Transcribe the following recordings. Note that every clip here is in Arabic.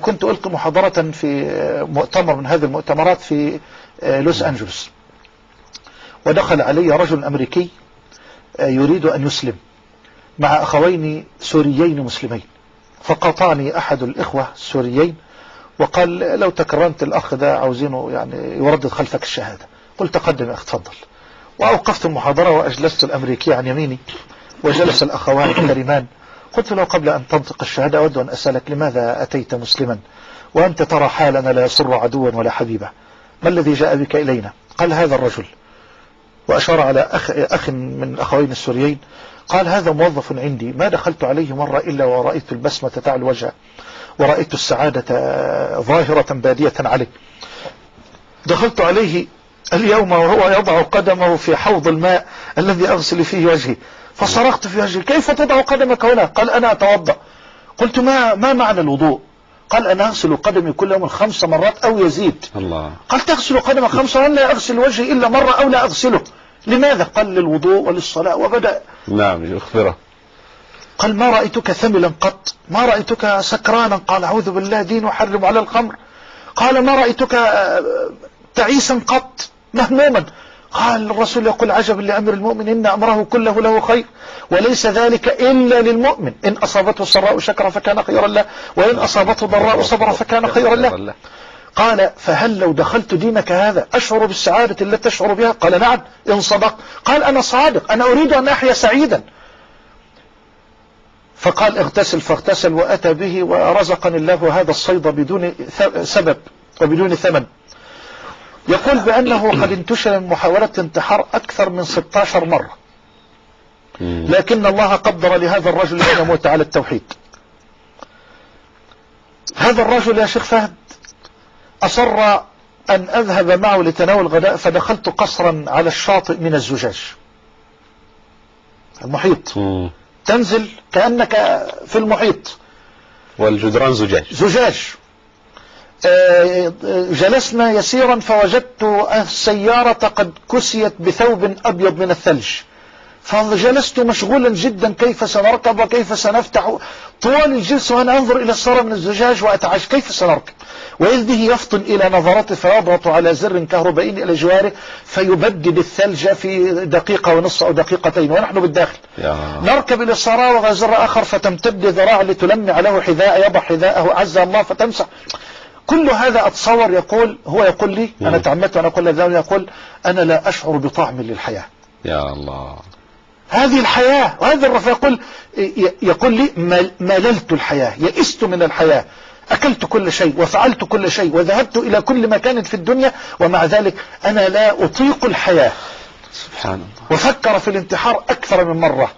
كنت ألقي محاضرة في مؤتمر من هذه المؤتمرات في لوس أنجلوس، ودخل علي رجل أمريكي يريد أن يسلم مع أخوين سوريين مسلمين، فقاطعني أحد الإخوة السوريين وقال لو تكرمت الأخ ده عاوزينه يعني يردد خلفك الشهادة. قلت تقدم يا أخي تفضل، وأوقفت المحاضرة وأجلست الأمريكي عن يميني وجلس الأخوان الكريمان. قلت له قبل أن تنطق الشهادة أود أن أسألك لماذا أتيت مسلما وأنت ترى حالنا لا يسر عدوا ولا حبيبا؟ ما الذي جاء بك إلينا؟ قال هذا الرجل، وأشار على أخ من الأخوين السوريين، قال هذا موظف عندي ما دخلت عليه مرة إلا ورأيت البسمة تعلى الوجه ورأيت السعادة ظاهرة بادية عليه. دخلت عليه اليوم وهو يضع قدمه في حوض الماء الذي أغسل فيه وجهي، فصرخت في وجهي كيف تضع قدمك هنا؟ قال أنا أتوضأ. قلت ما معنى الوضوء؟ قال أنا أغسل قدمي كل يوم 5 مرات أو يزيد. الله. قال تغسل قدمك 5 مرات؟ لا أغسل وجهي إلا مرة أو لا أغسله. لماذا؟ قال للوضوء وللصلاة. وبدأ نعم يخبره. قال ما رأيتك ثملا قط، ما رأيتك سكرانا. قال أعوذ بالله دين يحرم على الخمر. قال ما رأيتك تعيسا قط مهموما. قال الرسول يقول عجبا لأمر المؤمن إن أمره كله له خير وليس ذلك إلا للمؤمن، إن أصابته سراء شكر فكان خيرا له وإن أصابته ضراء صبر فكان خيرا له. قال فهل لو دخلت دينك هذا أشعر بالسعادة التي تشعر بها؟ قال نعم إن صدق. قال أنا صادق، أنا أريد أن أحيا سعيدا. فقال اغتسل، فاغتسل وأتى به ورزقني الله هذا الصيد بدون سبب وبدون ثمن. يقول بأنه قد انتشر من محاولة انتحار أكثر من 16 مرة، لكن الله قدر لهذا الرجل أن يموت على التوحيد. هذا الرجل يا شيخ فهد أصر أن أذهب معه لتناول غداء، فدخلت قصرا على الشاطئ من الزجاج المحيط، تنزل كأنك في المحيط والجدران زجاج. جلسنا يسيرا فوجدت السيارة قد كسيت بثوب أبيض من الثلج، فجلست مشغولا جدا كيف سنركب وكيف سنفتح طوال الجلسة وأنا أنظر إلى السيارة من الزجاج وأتعجب كيف سنركب، وإذ به يفطن إلى نظرته فيضغط على زر كهربائي إلى جواره فيبدد الثلج في دقيقة ونصف أو دقيقتين ونحن بالداخل. نركب إلى السيارة وزر آخر فتمتد ذراع لتلمع له حذاء، يضع حذاءه عز الله فتمسح. كل هذا أتصور يقول هو يقول لي أنا تعمدت وأنا أقول له يقول أنا لا أشعر بطعم للحياة. يا الله. هذه الحياة وهذا الرفاق يقول لي مللت الحياة، يئست من الحياة، أكلت كل شيء وفعلت كل شيء وذهبت إلى كل مكان في الدنيا ومع ذلك أنا لا أطيق الحياة. سبحان الله. وفكر في الانتحار أكثر من مرة.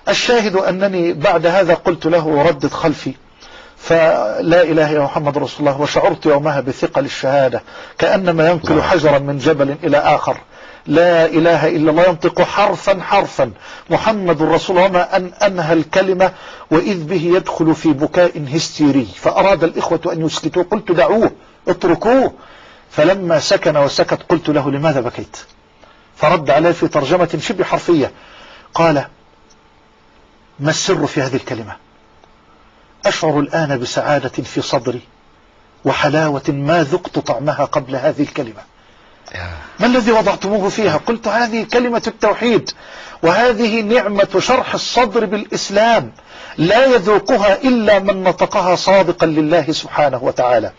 الشاهد أنني بعد هذا قلت له ردد خلفي، فلا إله إلا محمد رسول الله، وشعرت يومها بثقل الشهادة كأنما ينقل حجرا من جبل إلى آخر. لا إله إلا الله، ينطق حرفا حرفا محمد رسول الله، وما أن أنهى الكلمة وإذ به يدخل في بكاء هستيري، فأراد الإخوة أن يسكتوا، قلت دعوه اتركوه. فلما سكن وسكت قلت له لماذا بكيت؟ فرد علي في ترجمة شبه حرفية قال ما السر في هذه الكلمة؟ أشعر الآن بسعادة في صدري وحلاوة ما ذقت طعمها قبل هذه الكلمة. ما الذي وضعتموه فيها؟ قلت هذه كلمة التوحيد، وهذه نعمة شرح الصدر بالإسلام لا يذوقها إلا من نطقها صادقا لله سبحانه وتعالى.